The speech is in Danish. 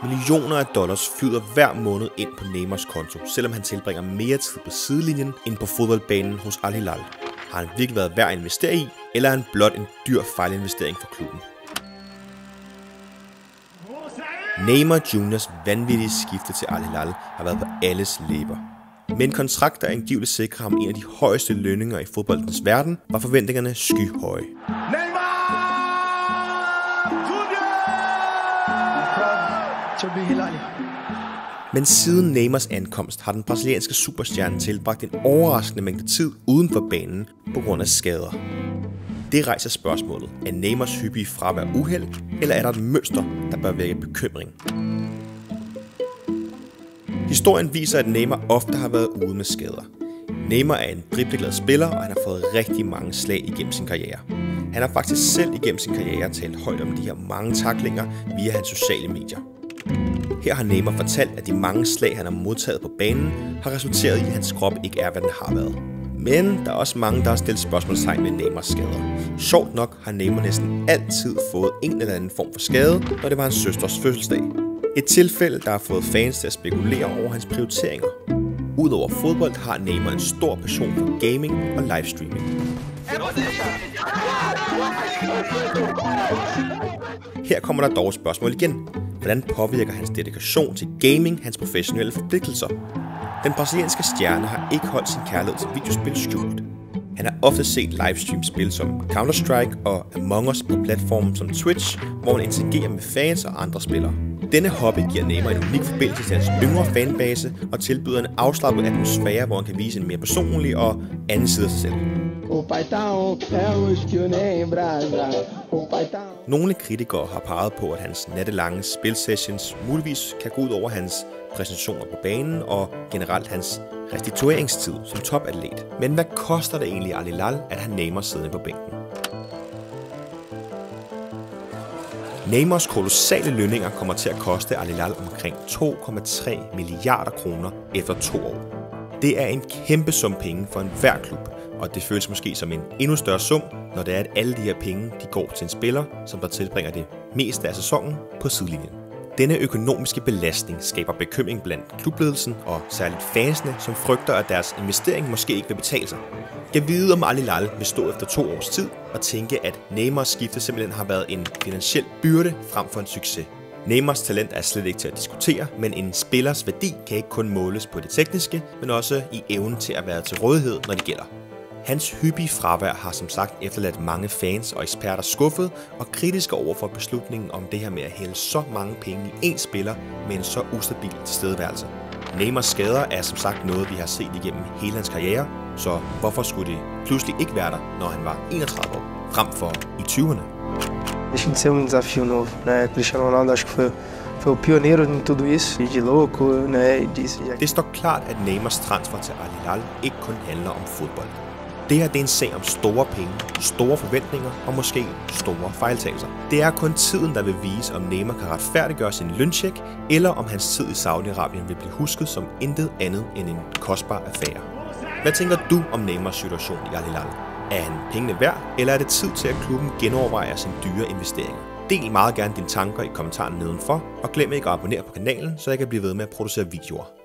Millioner af dollars flyder hver måned ind på Neymars konto, selvom han tilbringer mere tid på sidelinjen end på fodboldbanen hos Al Hilal. Har han virkelig været værd at investere i, eller er han blot en dyr fejlinvestering for klubben? Neymar Juniors vanvittige skifte til Al Hilal har været på alles læber. Med en kontrakt, der angiveligt sikrer ham en af de højeste lønninger i fodboldens verden, var forventningerne skyhøje. Men siden Neymars ankomst har den brasilianske superstjerne tilbragt en overraskende mængde tid uden for banen på grund af skader. Det rejser spørgsmålet, er Neymars hyppige fravær uheld, eller er der et mønster, der bør vække bekymring? Historien viser, at Neymar ofte har været ude med skader. Neymar er en dribleglad spiller, og han har fået rigtig mange slag igennem sin karriere. Han har faktisk selv igennem sin karriere talt højt om de her mange tacklinger via hans sociale medier. Her har Neymar fortalt, at de mange slag, han har modtaget på banen, har resulteret i, at hans krop ikke er, hvad den har været. Men der er også mange, der har stillet spørgsmålstegn ved Neymars skader. Sjovt nok har Neymar næsten altid fået en eller anden form for skade, når det var hans søsters fødselsdag. Et tilfælde, der har fået fans til at spekulere over hans prioriteringer. Udover fodbold har Neymar en stor passion for gaming og livestreaming. Her kommer der dog et spørgsmål igen. Hvordan påvirker hans dedikation til gaming hans professionelle forpligtelser? Den brasilianske stjerne har ikke holdt sin kærlighed til videospil skjult. Han har ofte set livestream-spil som Counter-Strike og Among Us på platformen som Twitch, hvor han interagerer med fans og andre spillere. Denne hobby giver Neymar en unik forbindelse til hans yngre fanbase og tilbyder en afslappet atmosfære, hvor han kan vise en mere personlig og anden side af sig selv. Nogle kritikere har peget på, at hans nattelange spilsessions muligvis kan gå ud over hans præstationer på banen og generelt hans restitueringstid som topatlet. Men hvad koster det egentlig Al Hilal at have Neymar siddende på bænken? Neymars kolossale lønninger kommer til at koste Al Hilal omkring 2,3 milliarder kroner efter 2 år. Det er en kæmpe sum penge for enhver klub, og det føles måske som en endnu større sum, når det er, at alle de her penge de går til en spiller, som der tilbringer det meste af sæsonen på sidelinjen. Denne økonomiske belastning skaber bekymring blandt klubledelsen og særligt fansene, som frygter, at deres investering måske ikke vil betale sig. Jeg ved, om Al Hilal vil stå efter 2 års tid og tænke, at Neymars skifte simpelthen har været en finansiel byrde frem for en succes. Neymars talent er slet ikke til at diskutere, men en spillers værdi kan ikke kun måles på det tekniske, men også i evnen til at være til rådighed, når det gælder. Hans hyppige fravær har som sagt efterladt mange fans og eksperter skuffet og kritiske over for beslutningen om det her med at hælde så mange penge i én spiller med en så ustabil tilstedeværelse. Neymars skader er som sagt noget, vi har set igennem hele hans karriere, så hvorfor skulle det pludselig ikke være der, når han var 31 år, frem for i 20'erne? Deixa de ser desafio novo, né? Cristiano Ronaldo acho que foi o pioneiro em tudo isso, de louco, né? Det står klart, at Neymars transfer til Al Hilal ikke kun handler om fodbold. Det her det er en sag om store penge, store forventninger og måske store fejltagelser. Det er kun tiden, der vil vise, om Neymar kan retfærdiggøre sin løncheck, eller om hans tid i Saudi-Arabien vil blive husket som intet andet end en kostbar affære. Hvad tænker du om Neymars situation i Al Hilal? Er han pengene værd, eller er det tid til, at klubben genovervejer sine dyre investeringer? Del meget gerne dine tanker i kommentarerne nedenfor, og glem ikke at abonnere på kanalen, så jeg kan blive ved med at producere videoer.